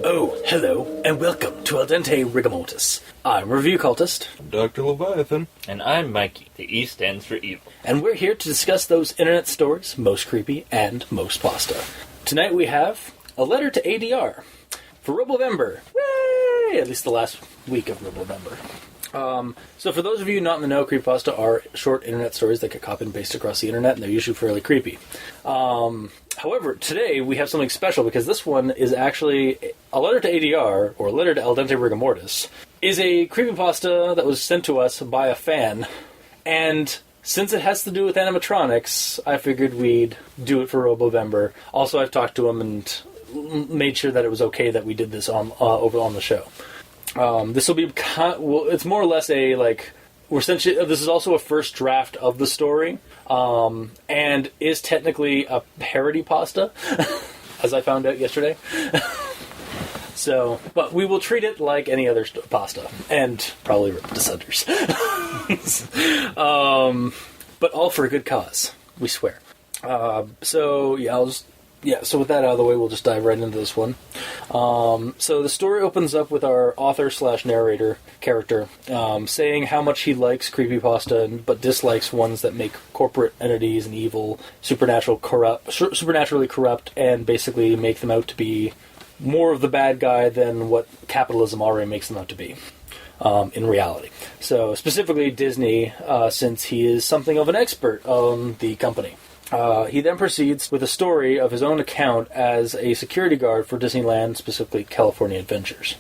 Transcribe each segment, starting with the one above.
Oh, hello, and welcome to Al Dente Rigamortis. I'm Review Cultist. Dr. Leviathan. And I'm Mikey. The E stands for evil. And we're here to discuss those internet stories, most creepy and most pasta. Tonight we have a letter to ADR for Robovember. Whee! At least the last week of Robovember. So for those of you not in the know, creepypasta are short internet stories that get copied and pasted across the internet, and they're usually fairly creepy. However, today we have something special because this one is actually a letter to ADR, or a letter to Al Dente Rigamortis, is a creepypasta that was sent to us by a fan, and since it has to do with animatronics, I figured we'd do it for Robovember. Also, I've talked to him and made sure that it was okay that we did this over on the show. This will be, it's more or less a, this is also a first draft of the story, and is technically a parody pasta, as I found out yesterday. So, but we will treat it like any other pasta, and probably rip to sunders. But all for a good cause, we swear. So with that out of the way, we'll just dive right into this one. So the story opens up with our author/narrator character saying how much he likes creepypasta, but dislikes ones that make corporate entities and evil, supernaturally corrupt, and basically make them out to be more of the bad guy than what capitalism already makes them out to be in reality. So specifically Disney, since he is something of an expert on the company. He then proceeds with a story of his own account as a security guard for Disneyland, specifically California Adventures.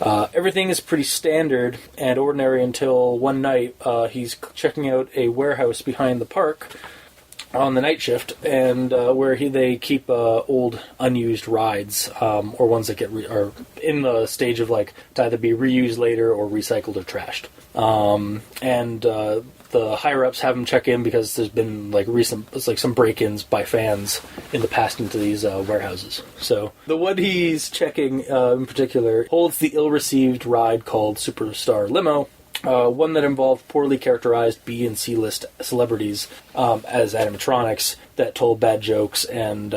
Everything is pretty standard and ordinary until one night he's checking out a warehouse behind the park on the night shift, and where they keep old unused rides, or ones that are in the stage of to either be reused later or recycled or trashed. The higher-ups have him check in because there's been some break-ins by fans in the past into these warehouses. So the one he's checking in particular holds the ill-received ride called Superstar Limo, one that involved poorly characterized B and C list celebrities as animatronics that told bad jokes and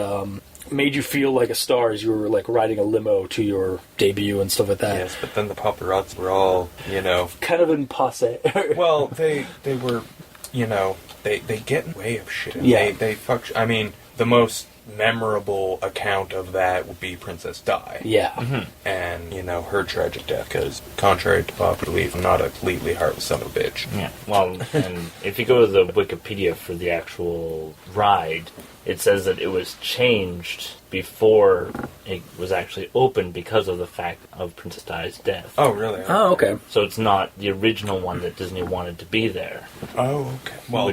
made you feel like a star as you were riding a limo to your debut and stuff like that. Yes, but then the paparazzi were all, kind of in passe. Well, they were, they get in the way of shit. Yeah. They fuck. I mean, the most memorable account of that would be Princess Di. Yeah. Mm-hmm. And, her tragic death, because contrary to popular belief, I'm not a completely heartless son of a bitch. Yeah. Well, and if you go to the Wikipedia for the actual ride, it says that it was changed before it was actually opened because of the fact of Princess Di's death. Oh, really? Oh, okay. So it's not the original one that Disney wanted to be there. Oh, okay. Well,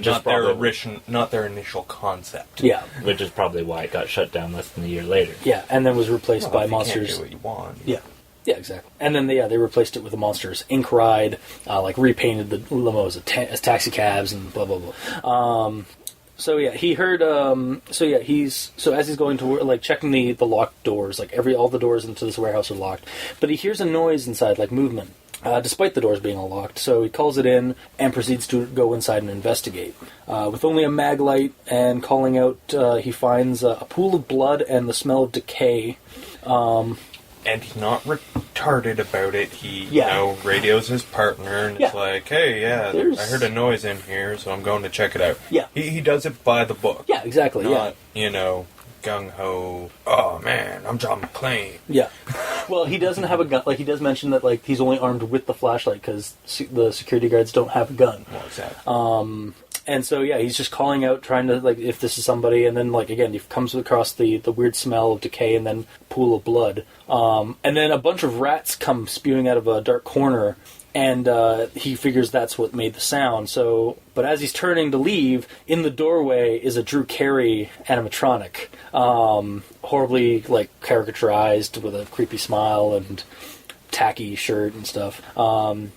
not their initial concept. Yeah. Which is probably why it got shut down less than a year later. Yeah, and then was replaced by Monsters. You can't do what you want. Yeah. Yeah, exactly. And then they replaced it with a Monsters Inc. ride, repainted the limos as taxi cabs and blah blah blah. So yeah, he heard. As he's going to work, checking the locked doors, all the doors into this warehouse are locked, but he hears a noise inside, movement, despite the doors being all locked. So he calls it in and proceeds to go inside and investigate. With only a mag light and calling out, he finds a pool of blood and the smell of decay. And he's not retarded about it. He, radios his partner and it's hey, I heard a noise in here, so I'm going to check it out. Yeah. He does it by the book. Yeah, exactly, not, gung-ho, oh man, I'm John McClane. Yeah. Well, he doesn't have a gun. He does mention that, he's only armed with the flashlight because the security guards don't have a gun. Well, exactly. And so, he's just calling out, trying to, if this is somebody, and then, again, he comes across the weird smell of decay and then pool of blood. And then a bunch of rats come spewing out of a dark corner, and he figures that's what made the sound. So, but as he's turning to leave, in the doorway is a Drew Carey animatronic, horribly, caricaturized with a creepy smile and tacky shirt and stuff, and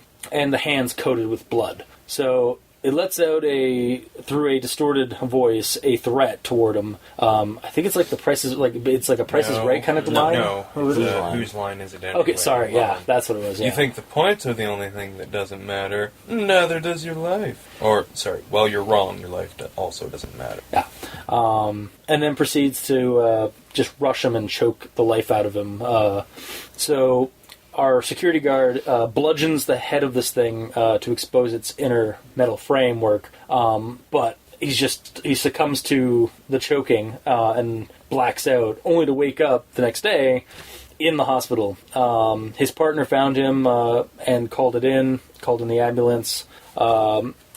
the hands coated with blood. So it lets out through a distorted voice, a threat toward him. I think it's like the Price is it's like a Price is Right kind of line. No, whose line is it anyway? Okay, sorry, yeah, that's what it was. Yeah. You think the points are the only thing that doesn't matter? Neither does your life. Or sorry, well, you're wrong. Your life also doesn't matter. Yeah, and then proceeds to just rush him and choke the life out of him. So our security guard bludgeons the head of this thing to expose its inner metal framework, but he succumbs to the choking and blacks out, only to wake up the next day in the hospital. His partner found him and called in the ambulance.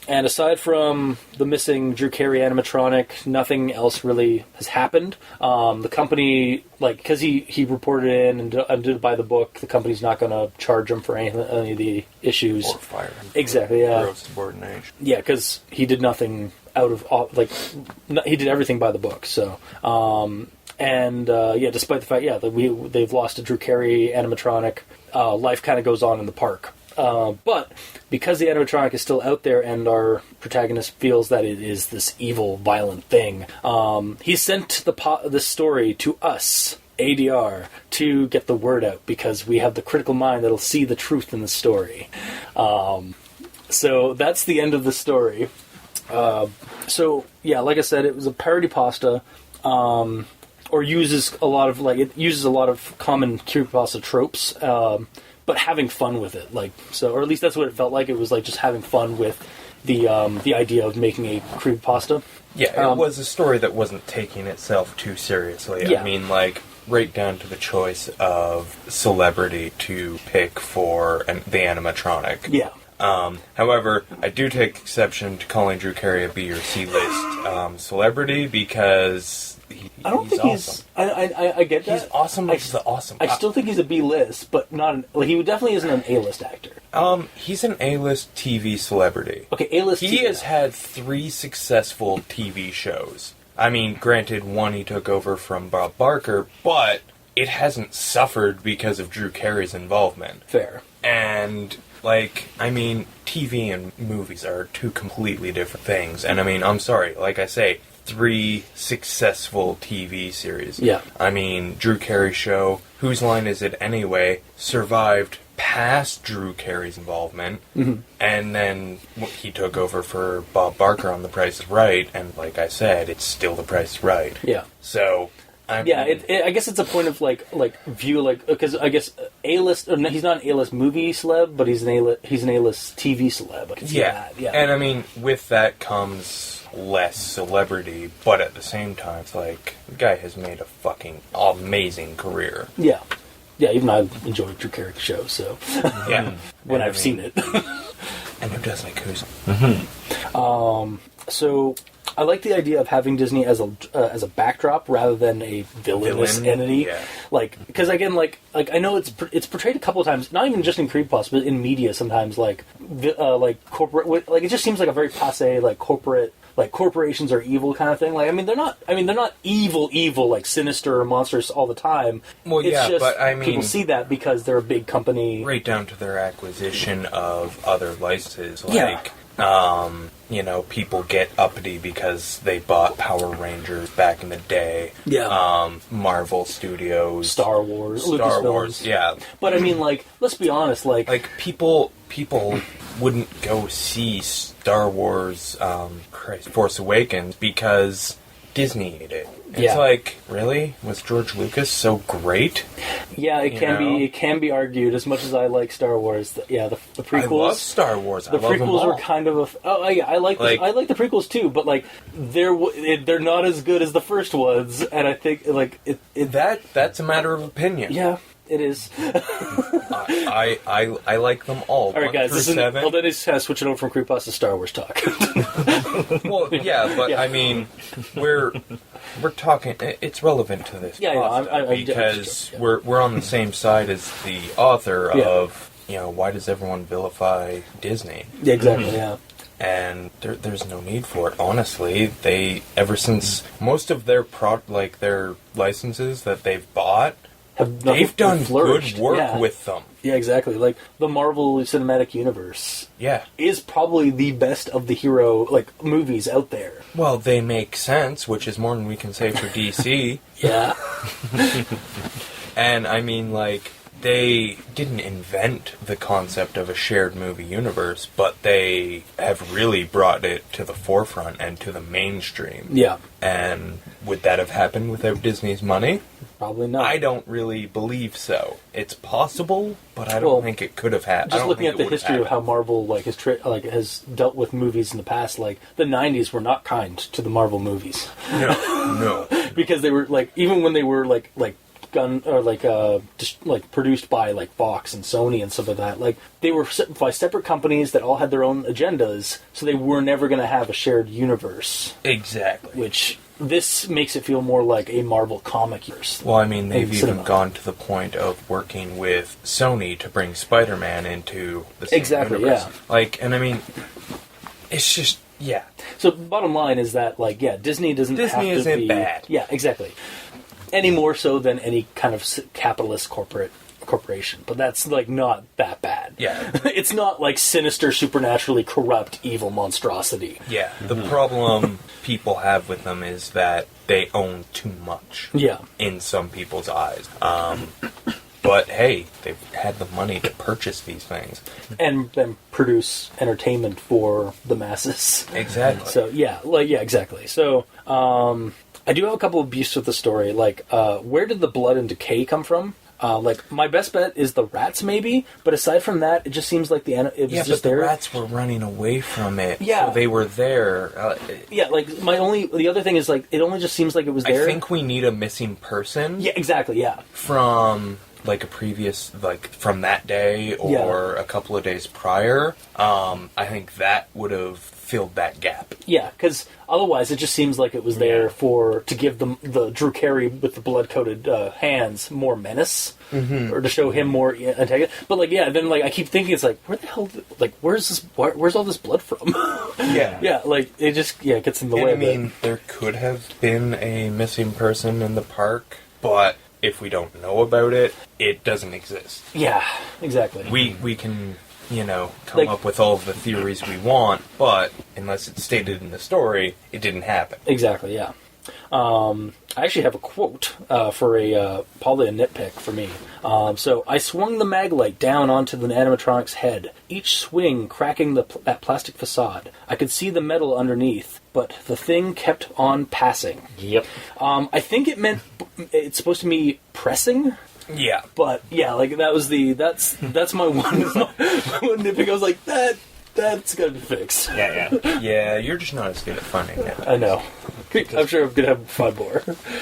And aside from the missing Drew Carey animatronic, nothing else really has happened. The company, because he reported in and did it by the book, the company's not going to charge him for any of the issues. Or fire him. Exactly, yeah. Gross subordination. Yeah, because he did nothing he did everything by the book, so... despite the fact, that they've lost a Drew Carey animatronic, life kind of goes on in the park. But because the animatronic is still out there and our protagonist feels that it is this evil, violent thing, he sent the story to us, ADR, to get the word out because we have the critical mind that'll see the truth in the story. So that's the end of the story. Like I said, it was a parody pasta. Or uses a lot of common creepypasta tropes, but having fun with it, or at least that's what it felt like. It was like just having fun with the idea of making a creepypasta. Yeah, it was a story that wasn't taking itself too seriously. Yeah. I mean, right down to the choice of celebrity to pick for the animatronic. Yeah. However, I do take exception to calling Drew Carey a B or C list celebrity because I don't think awesome. I get that. He's awesome. He's awesome. I still think he's a B list, but not he definitely isn't an A list actor. He's an A list TV celebrity. Okay, A list. He has had 3 successful TV shows. I mean, granted, one he took over from Bob Barker, but it hasn't suffered because of Drew Carey's involvement. Fair. And TV and movies are 2 completely different things. And I'm sorry, like I say, 3 successful TV series. Yeah. Drew Carey show, Whose Line Is It Anyway, survived past Drew Carey's involvement, and then he took over for Bob Barker on The Price is Right, and like I said, it's still The Price is Right. Yeah. So... I guess it's a point of view because I guess A-list. He's not an A-list movie celeb, but he's an A-list TV celeb. I can see that. Yeah, and with that comes less celebrity, but at the same time, it's the guy has made a fucking amazing career. Yeah, yeah. Even I enjoy Drew Carey show, so yeah, when I've seen it. And who does like who's? So. I like the idea of having Disney as a backdrop rather than a villainous entity. Yeah. Because again, I know it's portrayed a couple of times, not even just in creepypasta, but in media sometimes, corporate. It just seems like a very passe corporate. Corporations are evil kind of thing. They're not evil, sinister or monstrous all the time. Well, it's yeah, just, but people see that because they're a big company. Right down to their acquisition of other licenses, people get uppity because they bought Power Rangers back in the day. Yeah. Marvel Studios. Star Wars, yeah. But let's be honest, people wouldn't go see Star Wars, Force Awakens because Disney made it. It's really? Was George Lucas so great? Yeah, it can be argued. As much as I like Star Wars, the prequels. I love Star Wars. The prequels were kind of I like the prequels too, but they're not as good as the first ones, and I think that's a matter of opinion. Yeah. It is. I like them all. All right, guys. Well, then it's switching over from creepypasta to Star Wars talk. Well, yeah, but yeah. We're talking. It's relevant to this. Yeah, because we're on the same side as the author of why does everyone vilify Disney? Yeah, exactly. Yeah. And there's no need for it. Honestly, ever since most of their their licenses that they've bought have They've done flourished. good work with them. Yeah, exactly. Like, the Marvel Cinematic Universe Yeah. is probably the best of the hero, like, movies out there. Well, they make sense, which is more than we can say for DC. Yeah. And, I mean, like, they didn't invent the concept of a shared movie universe, but they have really brought it to the forefront and to the mainstream. Yeah. And would that have happened without Disney's money? Probably not. I don't really believe so. It's possible, but I don't think it could have happened. Just looking at the history of how Marvel has dealt with movies in the past, like the '90s were not kind to the Marvel movies. No. Because they were like, even when they were like produced by like Fox and Sony and stuff like that, like they were by separate companies that all had their own agendas, so they were never going to have a shared universe. Exactly. Which this makes it feel more like a Marvel comic universe. Well, I mean, they've even cinema. gone to the point of working with Sony to bring Spider-Man into the same universe. Yeah. Like, and I mean, it's just, yeah. So bottom line is that, like, yeah, Disney Disney isn't be bad. Yeah, exactly. Any more so than any kind of capitalist corporation, but that's like not that bad. Yeah. It's not like sinister, supernaturally corrupt, evil monstrosity. Yeah. The problem people have with them is that they own too much. Yeah. In some people's eyes. But hey, they've had the money to purchase these things. And then produce entertainment for the masses. Exactly. So yeah, exactly. So I do have a couple of beefs with the story. Like, where did the blood and decay come from? Like, my best bet is the rats, maybe. But aside from that, it just seems like it was just the there. rats were running away from it. Yeah. So they were there. Yeah, like, the other thing is, like, it only just seems like it was there. I think we need a missing person. Yeah, exactly, yeah. From, like, a previous, like, from that day or a couple of days prior. I think that would have filled that gap. Yeah, because otherwise it just seems like it was there to give the Drew Carey with the blood-coated hands more menace, or to show him more antagonist. But like, yeah, then like I keep thinking, it's like, where the hell, like, where's all this blood from? Yeah, like it just gets in the way. I mean, there could have been a missing person in the park, but if we don't know about it, it doesn't exist. Yeah, exactly. We can, come up with all of the theories we want, but unless it's stated in the story, it didn't happen. Exactly, yeah. I actually have a quote for probably a nitpick for me. So, I swung the maglite down onto the animatronic's head, each swing cracking that plastic facade. I could see the metal underneath, but the thing kept on passing. Yep. I think it's supposed to be pressing. Yeah. But, yeah, like, that's my one nitpick. I was like, that's gotta be fixed. Yeah. Yeah, you're just not as good at finding it. I know. I'm sure I'm gonna have 5 more.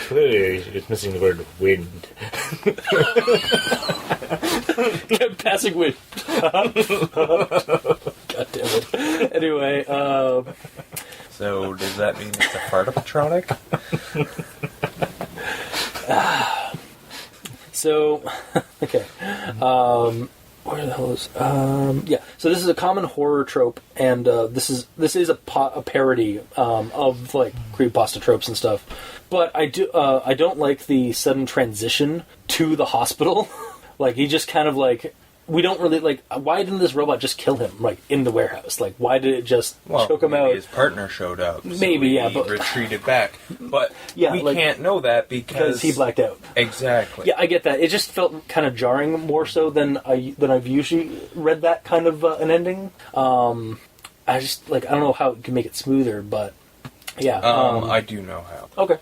Clearly, it's missing the word wind. Kept passing wind. God damn it. Anyway, So, does that mean it's a fartapatronic? So, okay. Where the hell is... yeah, so this is a common horror trope, and this is a parody of, like, creepypasta tropes and stuff. But I don't like the sudden transition to the hospital. Like, he just kind of, like... We don't really, like... Why didn't this robot just kill him, like, in the warehouse? Like, why did it just choke him out? His partner showed up. So Maybe, yeah, he but... retreated back. But Yeah, we like, can't know that because he blacked out. Exactly. Yeah, I get that. It just felt kind of jarring, more so than I've usually read that kind of an ending. I just, like, I don't know how it can make it smoother, but yeah. I do know how. Okay.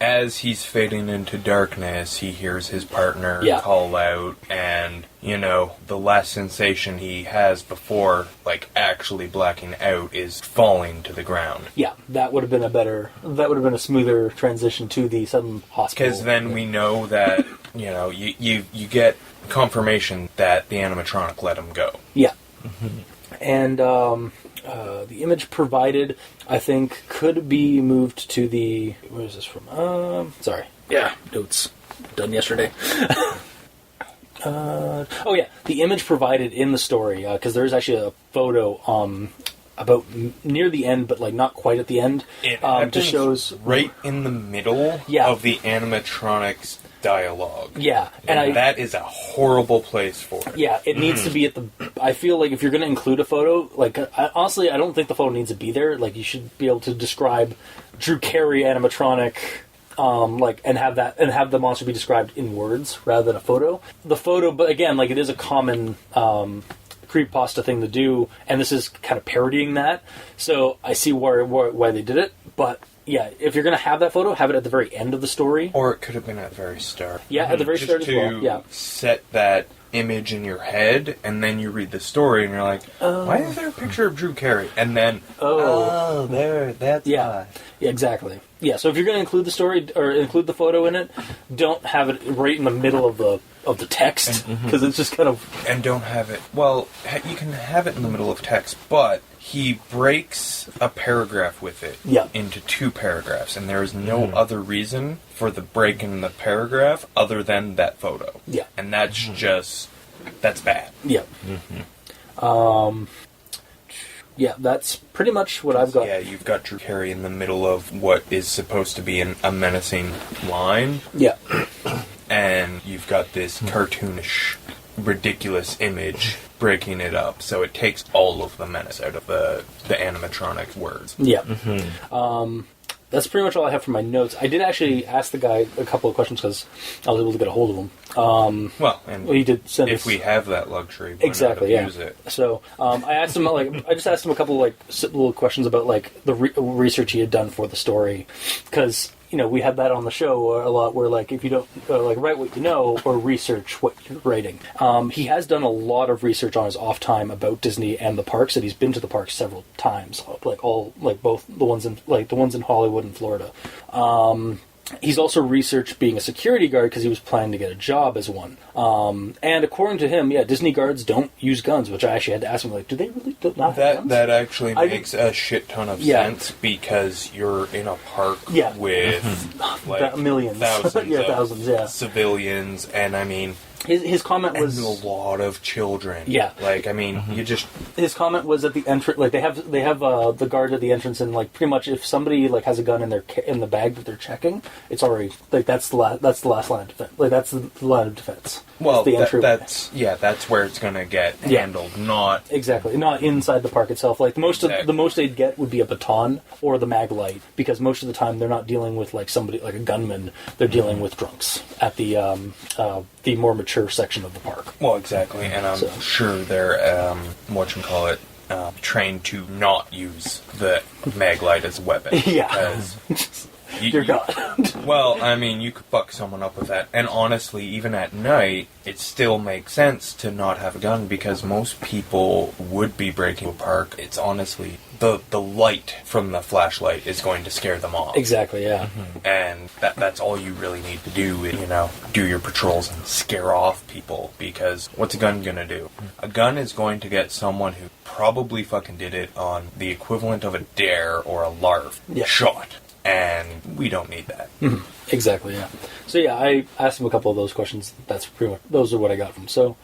As he's fading into darkness, he hears his partner call out, and, the last sensation he has before, like, actually blacking out is falling to the ground. Yeah, that would have been a smoother transition to the sudden hospital. Because then we know that, you get confirmation that the animatronic let him go. Yeah. And, the image provided, I think, could be moved to the... Where is this from? Sorry. Yeah, notes. Done yesterday. The image provided in the story, because there's actually a photo about near the end, but, like, not quite at the end. It just shows... right in the middle of the animatronic's dialogue. Yeah, and that is a horrible place for it. Yeah, it needs to be at the... I feel like if you're going to include a photo, like, honestly, I don't think the photo needs to be there. Like, you should be able to describe Drew Carey animatronic, and have the monster be described in words rather than a photo. The photo, but again, like, it is a common creepypasta thing to do, and this is kind of parodying that. So I see why they did it, but yeah, if you're going to have that photo, have it at the very end of the story. Or it could have been at the very start. Yeah, at the very start as well. Yeah. Set that image in your head, and then you read the story, and you're like, why is there a picture of Drew Carey? And then, that's why. Yeah, exactly. Yeah, so if you're going to include the story, or include the photo in it, don't have it right in the middle of the text, because it's just kind of... And don't have it... Well, you can have it in the middle of text, but he breaks a paragraph with it into 2 paragraphs, and there is no other reason for the break in the paragraph other than that photo. Yeah. And that's just... That's bad. Yeah. Yeah, that's pretty much what I've got. Yeah, you've got Drew Carey in the middle of what is supposed to be a menacing line. Yeah. And you've got this cartoonish, ridiculous image breaking it up. So it takes all of the menace out of the animatronic words. Yeah. That's pretty much all I have for my notes. I did actually ask the guy a couple of questions because I was able to get a hold of him. He did send if us... we have that luxury, why exactly, not abuse it? So I asked him I just asked him a couple of little questions about the research he had done for the story, because we had that on the show a lot, where if you don't write what you know or research what you're writing. He has done a lot of research on his off time about Disney and the parks, and he's been to the parks several times, both the ones in Hollywood and Florida. He's also researched being a security guard because he was planning to get a job as one. And according to him, Disney guards don't use guns, which I actually had to ask him, do they really not have guns? That actually makes a shit ton of sense, because you're in a park with millions. thousands of civilians, and I mean... His comment was... And a lot of children. Yeah. You just... His comment was at the entrance... they have the guard at the entrance, and pretty much if somebody has a gun in the bag that they're checking, it's already... that's the last line of defense. That's the line of defense. Well, that's where it's going to get handled, not... Exactly. Not inside the park itself. The most they'd get would be a baton or the mag light, because most of the time they're not dealing with somebody, a gunman. They're dealing with drunks at the more mature section of the park. Well, exactly, and I'm sure they're trained to not use the mag light as a weapon. Yeah. You're God. Well, I mean, you could fuck someone up with that. And honestly, even at night, it still makes sense to not have a gun, because most people would be breaking a park. It's honestly... The light from the flashlight is going to scare them off. Exactly, yeah. And that's all you really need to do is, do your patrols and scare off people, because what's a gun going to do? A gun is going to get someone who probably fucking did it on the equivalent of a dare or a LARF shot. And we don't need that. Exactly, yeah. So I asked him a couple of those questions. That's pretty much... Those are what I got from him. So,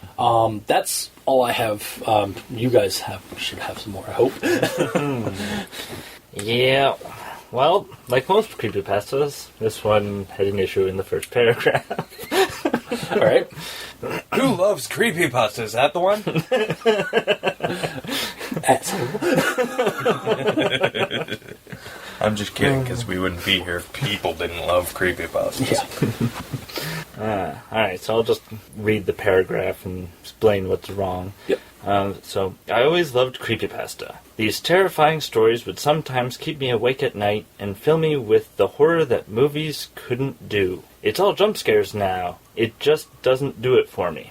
that's all I have. You guys should have some more, I hope. Yeah. Well, like most creepypastas, this one had an issue in the first paragraph. All right. Who loves creepypasta? Is that the one? I'm just kidding, because we wouldn't be here if people didn't love creepypastas. Yeah. Alright, so I'll just read the paragraph and explain what's wrong. Yep. So, I always loved creepypasta. These terrifying stories would sometimes keep me awake at night and fill me with the horror that movies couldn't do. It's all jump scares now. It just doesn't do it for me.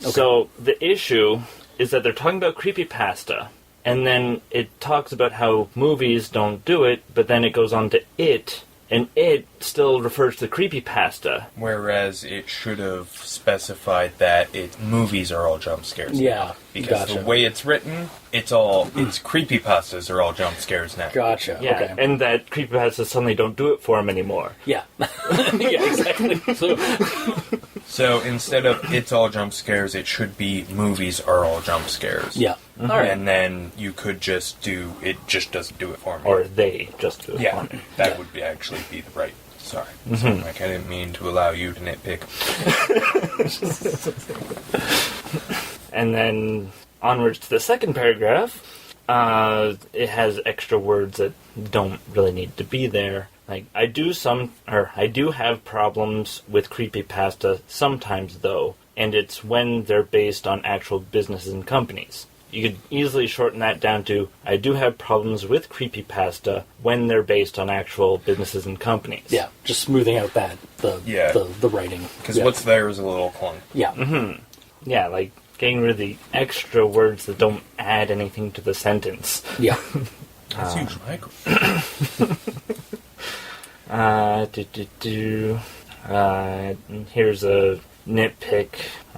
Okay. So, the issue is that they're talking about creepypasta, and then it talks about how movies don't do it, but then it goes on to it, and it still refers to creepypasta. Whereas it should have specified that movies are all jump scares. Yeah, because the way it's written, it's creepypastas are all jump scares now. Gotcha. Yeah, okay. And that creepypastas suddenly don't do it for him anymore. Yeah. Yeah, exactly. So instead of it's all jump scares, it should be movies are all jump scares. Yeah. Mm-hmm. All right. And then you could just do it just doesn't do it for me. Or they just do it for me. That would actually be the right Sorry, Mike, I didn't mean to allow you to nitpick. And then onwards to the second paragraph, it has extra words that don't really need to be there. Like, I do have problems with creepypasta sometimes, though, and it's when they're based on actual businesses and companies. You could easily shorten that down to, I do have problems with creepypasta when they're based on actual businesses and companies. Yeah, just smoothing out the writing. Because what's there is a little clunky. Yeah. Mm-hmm. Yeah, like getting rid of the extra words that don't add anything to the sentence. Yeah. That's huge, Michael. Here's a nitpick,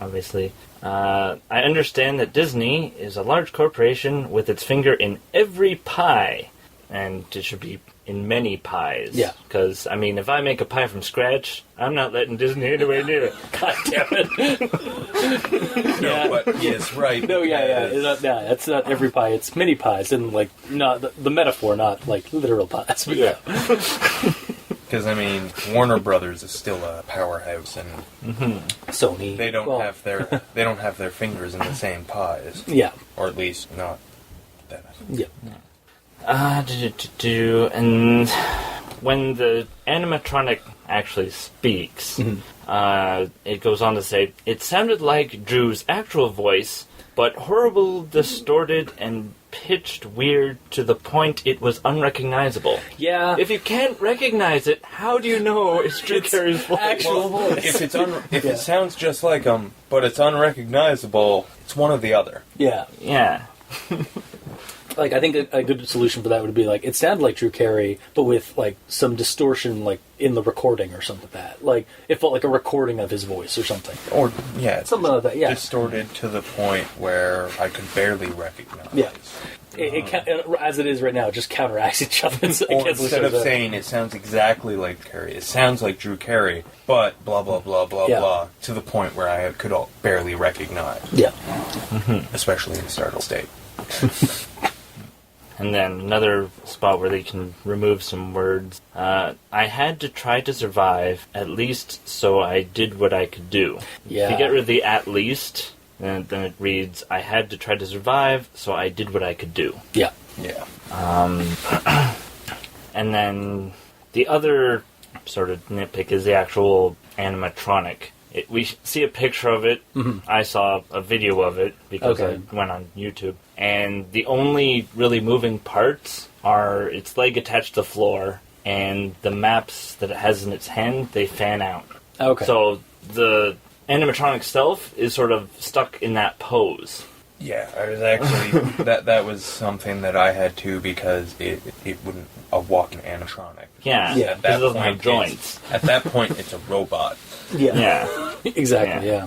obviously. I understand that Disney is a large corporation with its finger in every pie, and it should be in many pies. Yeah. Because, I mean, if I make a pie from scratch, I'm not letting Disney anywhere near it. God damn it. No, but yes, right. No, it's not every pie. It's mini pies, and like not the metaphor, not like literal pies. But yeah. Because I mean, Warner Brothers is still a powerhouse, and Sony. they don't have their fingers in the same pies. Yeah. Or at least not that. Yeah. And when the animatronic actually speaks, it goes on to say, it sounded like Drew's actual voice, but horrible, distorted, and pitched weird to the point it was unrecognizable. Yeah. If you can't recognize it, how do you know it's Drew Carey's voice? Actual voice. If it sounds just like him, but it's unrecognizable, it's one or the other. Yeah. Yeah. Like, I think a good solution for that would be, like, it sounded like Drew Carey, but with, like, some distortion, like, in the recording or something like that. Like, it felt like a recording of his voice or something. Or, yeah. Something like that, yeah. Distorted to the point where I could barely recognize. Yeah. As it is right now, it just counteracts each other. Or instead of saying it sounds exactly like Carey, it sounds like Drew Carey, but blah, blah, blah, blah, blah, to the point where I could barely recognize. Yeah. Especially in the startled state. And then another spot where they can remove some words. I had to try to survive, at least so I did what I could do. Yeah. If you get rid of the at least, then it reads, I had to try to survive, so I did what I could do. Yeah. Yeah. And then the other sort of nitpick is the actual animatronic. We see a picture of it. Mm-hmm. I saw a video of it because I went on YouTube. And the only really moving parts are its leg attached to the floor and the maps that it has in its hand, they fan out. Okay. So the animatronic itself is sort of stuck in that pose. Yeah, I was actually... that was something that I had to because it wouldn't... A walking animatronic. Yeah, At that it doesn't point, have joints. At that point, it's a robot. Yeah. Exactly, yeah.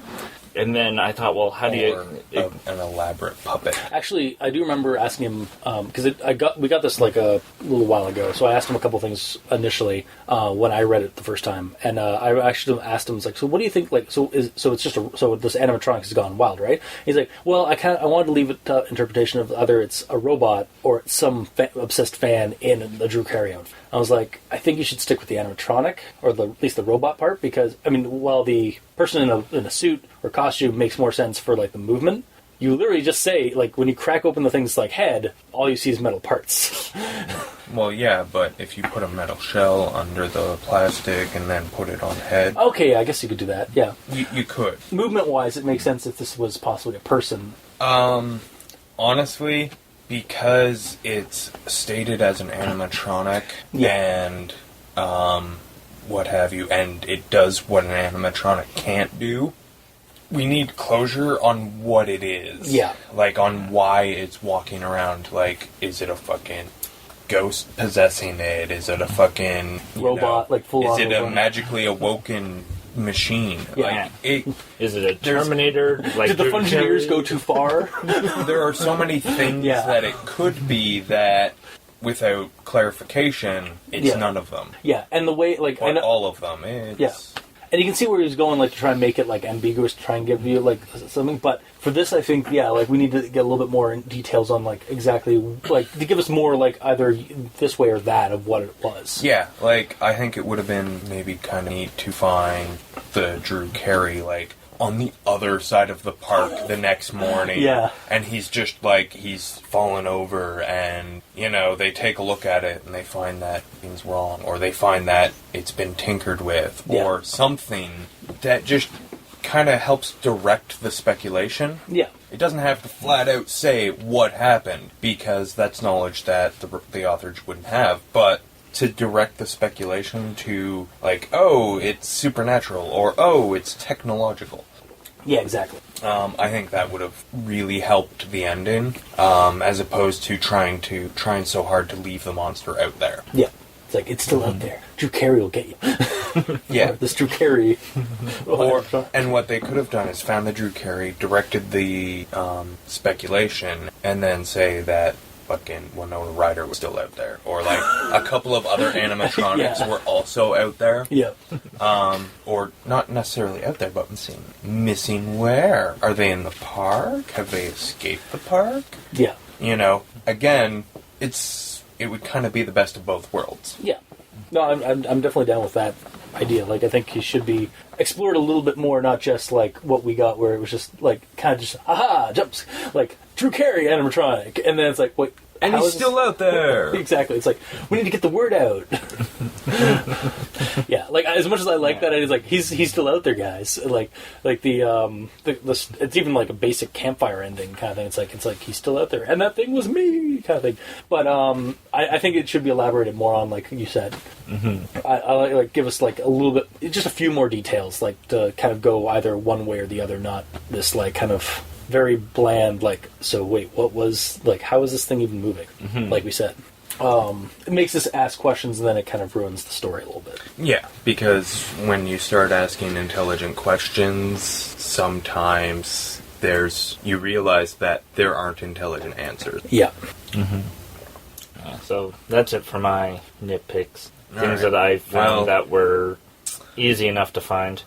And then I thought, well, how do you... an elaborate puppet. Actually, I do remember asking him, because we got this like a little while ago, so I asked him a couple things initially when I read it the first time, and I actually asked him, like, so what do you think, like, so it's just so this animatronics has gone wild, right? He's like, well, I wanted to leave it to interpretation of either it's a robot or it's some obsessed fan in the Drew Carey outfit. I was like, I think you should stick with the animatronic, or at least the robot part, because, I mean, while the person in a suit or costume makes more sense for, like, the movement, you literally just say, like, when you crack open the thing's, like, head, all you see is metal parts. Well, yeah, but if you put a metal shell under the plastic and then put it on head... Okay, I guess you could do that, yeah. You could. Movement-wise, it makes sense if this was possibly a person. Honestly... Because it's stated as an animatronic and what have you, and it does what an animatronic can't do, we need closure on what it is. Yeah. Like, on why it's walking around. Like, is it a fucking ghost possessing it? Is it a fucking... robot, like full-on Is it robot? a magically awoken machine? Yeah. Like, is it a Terminator? Like, did the Fungineers go too far? There are so many things that it could be that, without clarification, it's none of them. Yeah, and the way, like... But all of them. And you can see where he was going, like, to try and make it, like, ambiguous, to try and give you, like, something. But for this, I think, yeah, like, we need to get a little bit more details on, like, exactly, like, to give us more, like, either this way or that of what it was. Yeah, like, I think it would have been maybe kind of neat to find the Drew Carey, like, on the other side of the park the next morning. Yeah. And he's just, like, he's fallen over, and, you know, they take a look at it, and they find that things wrong, or they find that it's been tinkered with, or something that just kind of helps direct the speculation. Yeah. It doesn't have to flat out say what happened, because that's knowledge that the authors wouldn't have, but to direct the speculation to, like, oh, it's supernatural, or oh, it's technological. Yeah, exactly. I think that would have really helped the ending, as opposed to trying so hard to leave the monster out there. Yeah. It's like, it's still out there. Drew Carey will get you. Yeah. Or this Drew Carey. And what they could have done is found the Drew Carey, directed the speculation, and then say that fucking Winona Ryder was still out there. Or, like, a couple of other animatronics were also out there. Yeah. Or not necessarily out there, but missing where? Are they in the park? Have they escaped the park? Yeah. You know, again, it would kind of be the best of both worlds. Yeah. No, I'm definitely down with that idea. Like, I think he should be explored a little bit more, not just, like, what we got where it was just, like, kind of just, aha, jumps, like, Drew Carey animatronic. And then it's like, wait, and he's still out there. Exactly. It's like, we need to get the word out. Yeah, like, as much as I like that, it's like, he's still out there, guys. Like the it's even like a basic campfire ending kind of thing. It's like he's still out there, and that thing was me, kind of thing. But I think it should be elaborated more on, like you said. Mm-hmm. I like give us like a little bit, just a few more details, like to kind of go either one way or the other, not this like kind of very bland, like, so wait, what was, like, how is this thing even moving? Mm-hmm. Like we said. It makes us ask questions, and then it kind of ruins the story a little bit. Yeah, because when you start asking intelligent questions, sometimes you realize that there aren't intelligent answers. Yeah. Mm-hmm. So that's it for my nitpicks. Things right. that I found that were easy enough to find.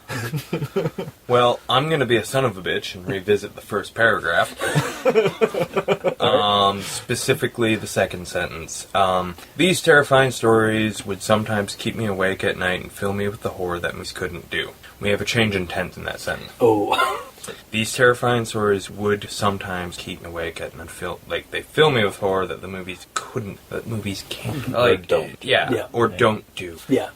Well, I'm going to be a son of a bitch and revisit the first paragraph. Specifically the second sentence. These terrifying stories would sometimes keep me awake at night and fill me with the horror that movies couldn't do. We have a change in tense in that sentence. Oh. These terrifying stories would sometimes keep me awake at night and they fill me with horror that the movies couldn't, that movies can't. Like, don't. Yeah, or don't do. Yeah.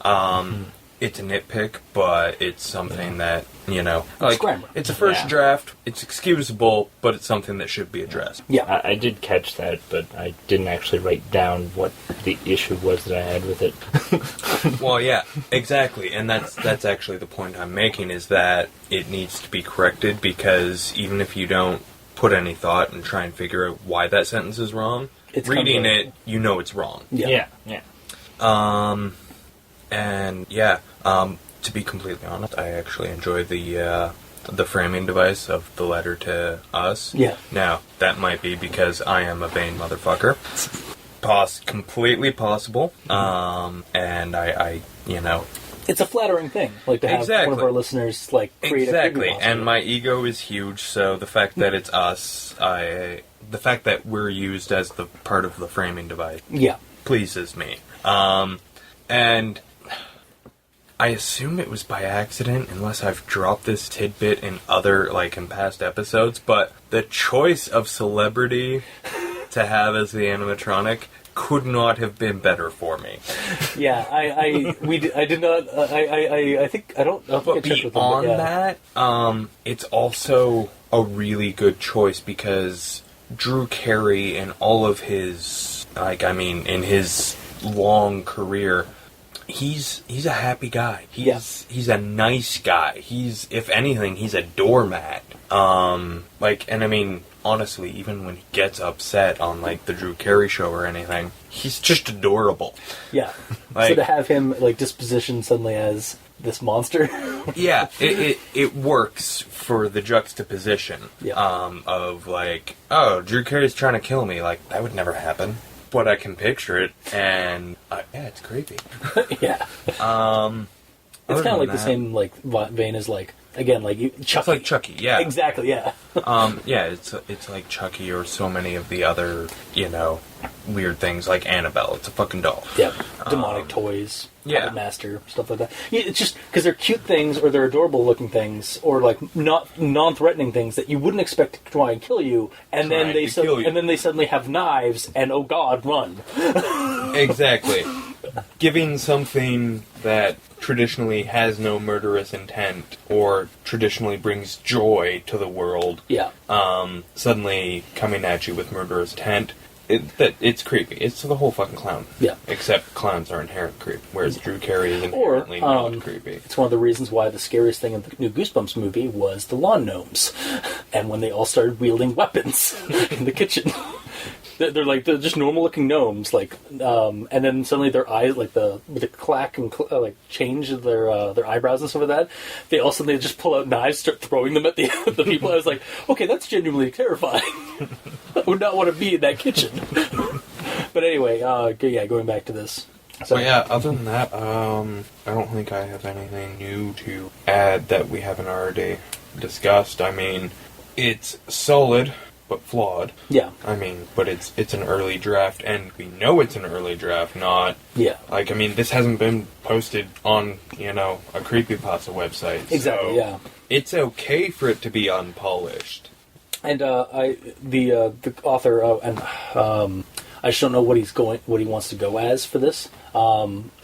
It's a nitpick, but it's something that, you know, like, grammar. It's a first draft, it's excusable, but it's something that should be addressed. Yeah. I did catch that, but I didn't actually write down what the issue was that I had with it. Well, yeah, exactly, and that's actually the point I'm making, is that it needs to be corrected, because even if you don't put any thought and try and figure out why that sentence is wrong, reading it, you know it's wrong. Yeah. And yeah, to be completely honest, I actually enjoy the framing device of the letter to us. Yeah. Now, that might be because I am a vain motherfucker. Completely possible. And I, you know... It's a flattering thing, like, to have one of our listeners, like, create a figure monster. And my ego is huge, so the fact that it's us, the fact that we're used as the part of the framing device pleases me. And... I assume it was by accident, unless I've dropped this tidbit in in past episodes, but the choice of celebrity to have as the animatronic could not have been better for me. Yeah, I did not, I think, I don't think I checked with them. But beyond that, it's also a really good choice, because Drew Carey, in all of his, in his long career, he's a happy guy. He's a nice guy. If anything, he's a doormat. Honestly, even when he gets upset on, like, the Drew Carey show or anything, he's just adorable. Yeah. So to have him, like, dispositioned suddenly as this monster. Yeah, it works for the juxtaposition of, like, oh, Drew Carey's trying to kill me. Like, that would never happen. But I can picture it, and it's creepy. Yeah. It's Other kind of than like the that- same like vein as like again like Chucky. It's like Chucky, yeah. Exactly, yeah. Yeah, it's like Chucky or so many of the other, weird things like Annabelle. It's a fucking doll. Yeah, demonic toys, yeah. Puppet Master, stuff like that. Yeah, it's just because they're cute things, or they're adorable looking things, or like not non-threatening things that you wouldn't expect to try and kill you, and then they suddenly have knives, and oh god, run! Exactly. Giving something that traditionally has no murderous intent or traditionally brings joy to the world, Yeah, suddenly coming at you with murderous intent. It's creepy. It's the whole fucking clown. Yeah. Except clowns are inherent creep, whereas Drew Carey is inherently not creepy. it's one of the reasons why the scariest thing in the new Goosebumps movie was the lawn gnomes, and when they all started wielding weapons in the kitchen. They're just normal looking gnomes, and then suddenly their eyes, with the clack and change their eyebrows and stuff like that. They all suddenly just pull out knives, start throwing them at the people. I was like, okay, that's genuinely terrifying. I would not want to be in that kitchen. But anyway, going back to this. So yeah, other than that, I don't think I have anything new to add that we haven't already discussed. I mean, it's solid, but flawed. Yeah. I mean, but it's an early draft, and we know it's an early draft, not... Yeah. This hasn't been posted on, a creepypasta website. Exactly, so yeah. It's okay for it to be unpolished. And the author, I just don't know what he wants to go as for this,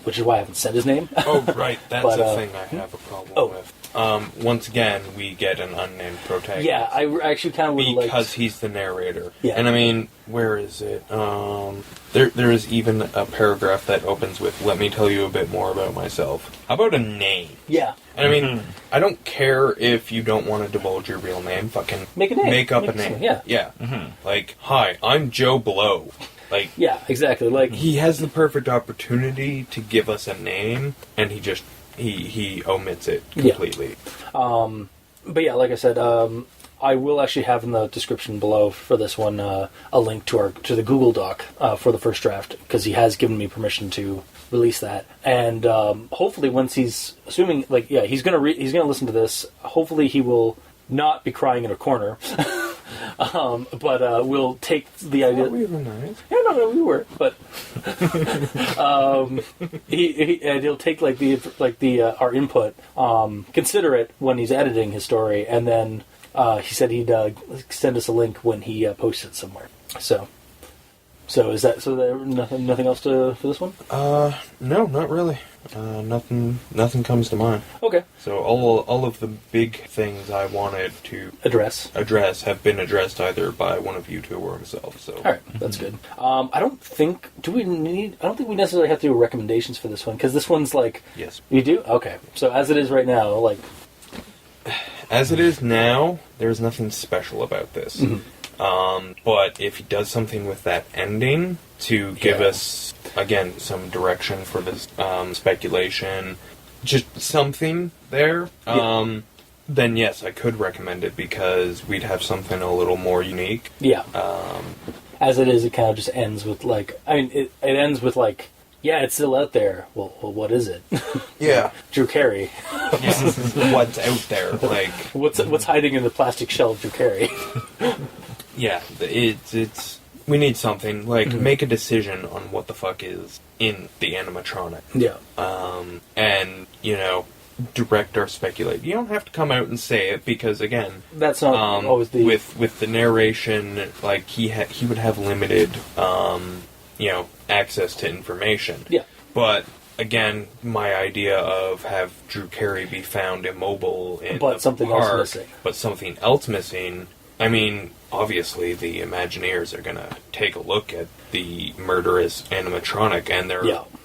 which is why I haven't said his name. Oh, right, that's But, the thing I have a problem with. Once again, we get an unnamed protagonist. Yeah, I actually kind of would like... Because he's the narrator. Yeah. And I mean, where is it? There is even a paragraph that opens with, "Let me tell you a bit more about myself." How about a name? Yeah. And I mean, I don't care if you don't want to divulge your real name. Fucking Make a name. Make up Make a name. something, yeah. Yeah. Mm-hmm. Like, hi, I'm Joe Blow. Like, Yeah, exactly. Like, he has the perfect opportunity to give us a name, and he just he omits it completely. but yeah, like I said, I will actually have in the description below for this one a link to the Google Doc for the first draft, because he has given me permission to release that, and hopefully once he's he's gonna listen to this. Hopefully he will not be crying in a corner. But we'll take the idea. We were nice. Yeah, no, we were. But he'll take our input, consider it when he's editing his story, and then he said he'd send us a link when he posts it somewhere. So is that so? There nothing else for this one? No, not really. Nothing comes to mind. Okay. So all of the big things I wanted to address have been addressed either by one of you two or himself. So all right, that's good. I don't think we necessarily have to do recommendations for this one, because this one's like... Yes. You do? Okay. So as it is right now, like... As it is now, there's nothing special about this. Mm-hmm. But if he does something with that ending to give us, again, some direction for this speculation, just something there, then yes, I could recommend it, because we'd have something a little more unique. Yeah. As it is, it kind of just ends with, like... I mean, it ends with, like... Yeah, it's still out there. Well, what is it? Yeah. Drew Carey. Yeah. What's out there? Like... What's hiding in the plastic shell of Drew Carey? Yeah, it's we need something, like, make a decision on what the fuck is in the animatronic. Yeah. And, direct our speculate. You don't have to come out and say it, because, again... That's not always the... With the narration, like, he would have limited, access to information. Yeah. But... Again, my idea of have Drew Carey be found immobile in but the something park, else missing. But something else missing. I mean, obviously the Imagineers are going to take a look at the murderous animatronic, and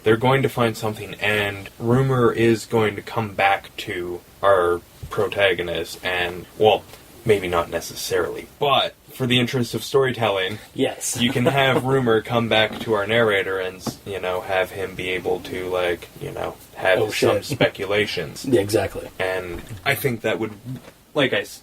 they're going to find something, and rumor is going to come back to our protagonist, and, well, maybe not necessarily, but for the interest of storytelling, yes, you can have rumor come back to our narrator and, have him be able to, like, have some speculations. Yeah, exactly. And I think that would,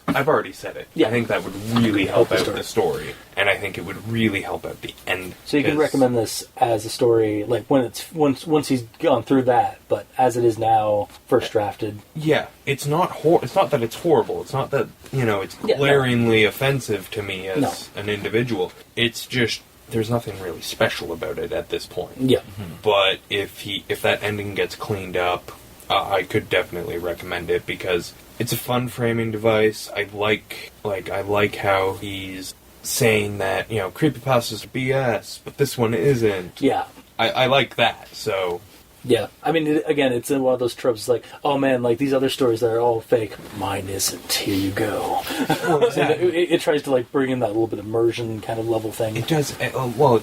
I've already said it. Yeah. I think that would really help the out story. the story, and I think it would really help out the end. So you can recommend this as a story, like when it's once he's gone through that, but as it is now, first drafted. Yeah, it's not it's not that it's horrible. It's not that it's glaringly offensive to me as an individual. It's just there's nothing really special about it at this point. Yeah. But if that ending gets cleaned up, I could definitely recommend it because it's a fun framing device. I like how he's saying that creepypastas are BS, but this one isn't. Yeah. I like that. So. Yeah, I mean, it's in one of those tropes, like, oh man, like, these other stories that are all fake, mine isn't, here you go. Well, exactly. it tries to, like, bring in that little bit of immersion kind of level thing. It does, it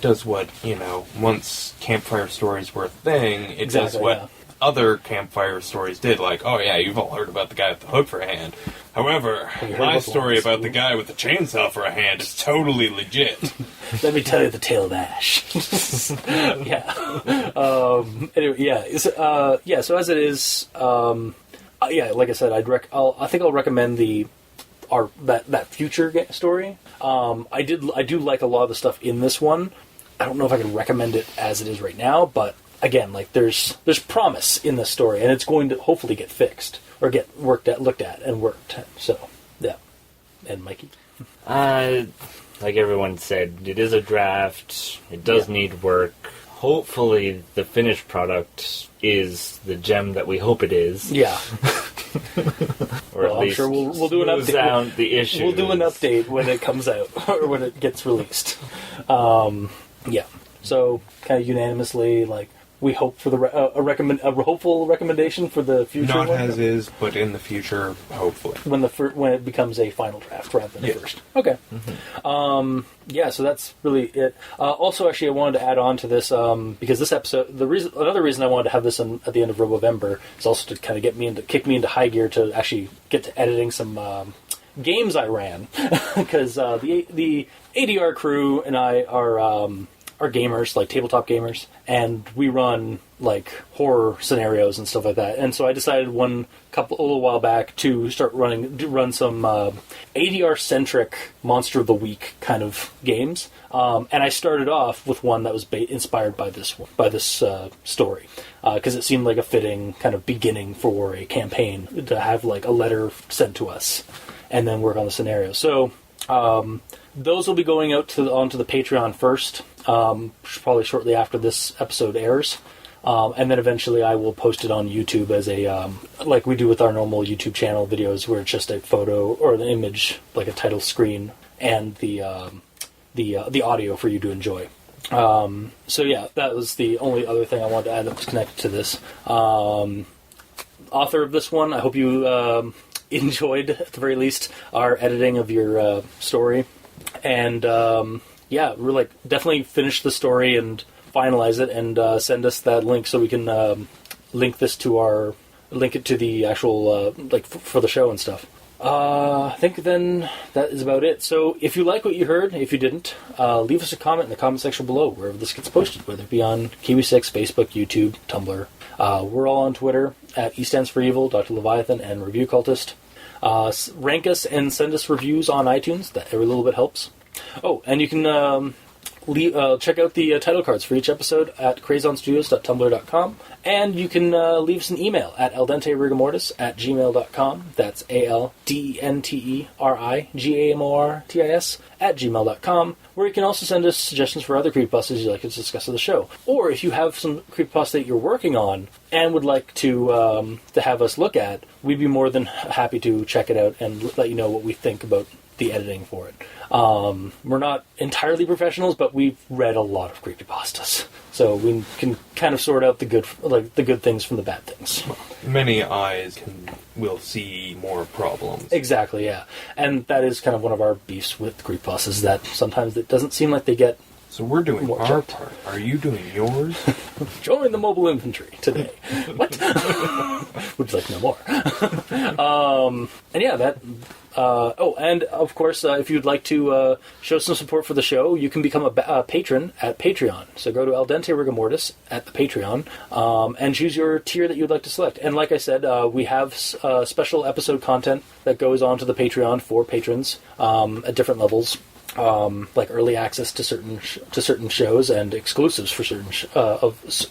does what, once campfire stories were a thing, it does what other campfire stories did, like, oh yeah, you've all heard about the guy with the hook for a hand. However, my story about the guy with the chainsaw for a hand is totally legit. Let me tell you the tale of Ash. Yeah. Anyway, yeah. So as it is, like I said, I think I'll recommend that future story. I do like a lot of the stuff in this one. I don't know if I can recommend it as it is right now, but again, like there's promise in this story, and it's going to hopefully get fixed or get looked at and worked. So yeah. And Mikey, like everyone said, it is a draft. It does need work. Hopefully, the finished product is the gem that we hope it is. Yeah. Or at least I'm sure we'll do an update. Out the issues. We'll do an update when it comes out or when it gets released. Yeah. So kind of unanimously, like, we hope for a hopeful recommendation for the future. Not one, as is, but in the future, hopefully. When it becomes a final draft rather than a first. Okay. Mm-hmm. So that's really it. Also, actually, I wanted to add on to this because this episode, another reason I wanted to have this at the end of Robovember is also to kind of kick me into high gear to actually get to editing some games I ran because the ADR crew and I are gamers, like tabletop gamers, and we run like horror scenarios and stuff like that. And so I decided a little while back to run some ADR centric Monster of the Week kind of games. And I started off with one that was inspired by this story because it seemed like a fitting kind of beginning for a campaign to have like a letter sent to us and then work on the scenario. So those will be going out onto the Patreon first, probably shortly after this episode airs. And then eventually I will post it on YouTube as like we do with our normal YouTube channel videos where it's just a photo or an image, like a title screen, and the audio for you to enjoy. So yeah, that was the only other thing I wanted to add that was connected to this. Author of this one, I hope you enjoyed, at the very least, our editing of your story. And we're like definitely finish the story and finalize it and send us that link so we can link it to the actual for the show and stuff. I think then that is about it. So if you like what you heard, if you didn't, leave us a comment in the comment section below wherever this gets posted, whether it be on Kiwi6, Facebook, YouTube, Tumblr. We're all on Twitter at E stands for Evil, Dr. Leviathan, and Review Cultist. Rank us and send us reviews on iTunes. That every little bit helps. Oh, and you can check out the title cards for each episode at crazonstudios.tumblr.com. And you can leave us an email at aldenterigamortis@gmail.com. That's aldenterigamortis@gmail.com, where you can also send us suggestions for other creepypastas you'd like us to discuss on the show. Or if you have some creepypasta that you're working on and would like to have us look at, we'd be more than happy to check it out and let you know what we think about the editing for it. We're not entirely professionals, but we've read a lot of creepypastas, so we can kind of sort out the good things from the bad things. Many eyes will see more problems. Exactly, yeah, and that is kind of one of our beefs with creepypastas, that sometimes it doesn't seem like they get So we're doing More our checked. part. Are you doing yours? Join the mobile infantry today. What? Would you like to know more? And yeah, that. And of course, if you'd like to show some support for the show, you can become a patron at Patreon. So go to Al Dente Rigamortis at the Patreon and choose your tier that you'd like to select. And like I said, we have special episode content that goes on to the Patreon for patrons at different levels. Like early access to certain shows and exclusives for certain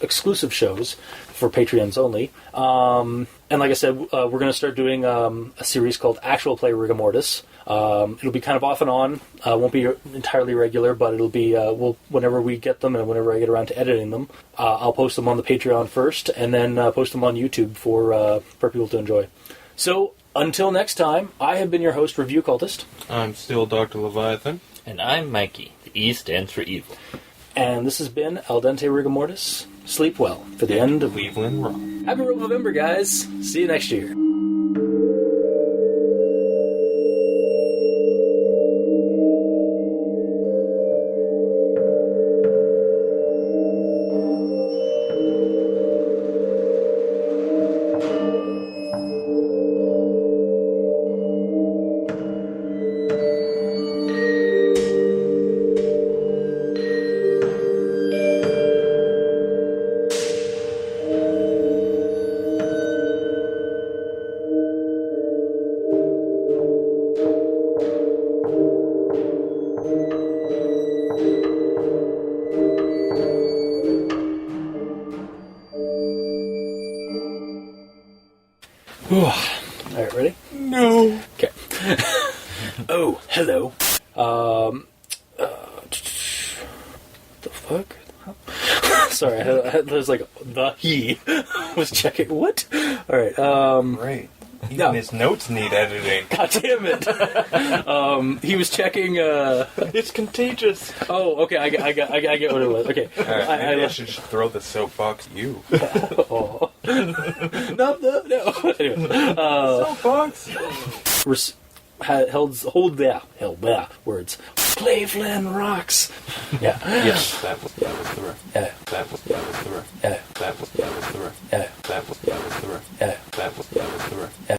exclusive shows for Patreons only. And like I said, we're going to start doing a series called Actual Play Rigor Mortis. It'll be kind of off and on. Won't be entirely regular, but it'll be whenever we get them and whenever I get around to editing them, I'll post them on the Patreon first, and then post them on YouTube for people to enjoy. So until next time, I have been your host, Review Cultist. I'm still Dr. Leviathan. And I'm Mikey. The E stands for evil. And this has been Al Dente Rigamortis. Sleep well for the end of Cleveland Rock. Happy Robovember, guys. See you next year. Alright, ready? No. Okay. Oh, hello. The fuck? Sorry, there's like he was checking. What? Alright, Right. Even No. his notes need editing. God damn it. He was checking, It's contagious. oh, okay, I get what it was. Okay. Alright, maybe I should just throw the soapbox at you. Oh. No. Anyway, Soapbox? hold there, words. Cleveland rocks. Yeah. Yes, that was the riff. Yeah. That was the riff. Yeah. That was the riff. Yeah. That was the riff. Yeah. That was the riff. Yeah.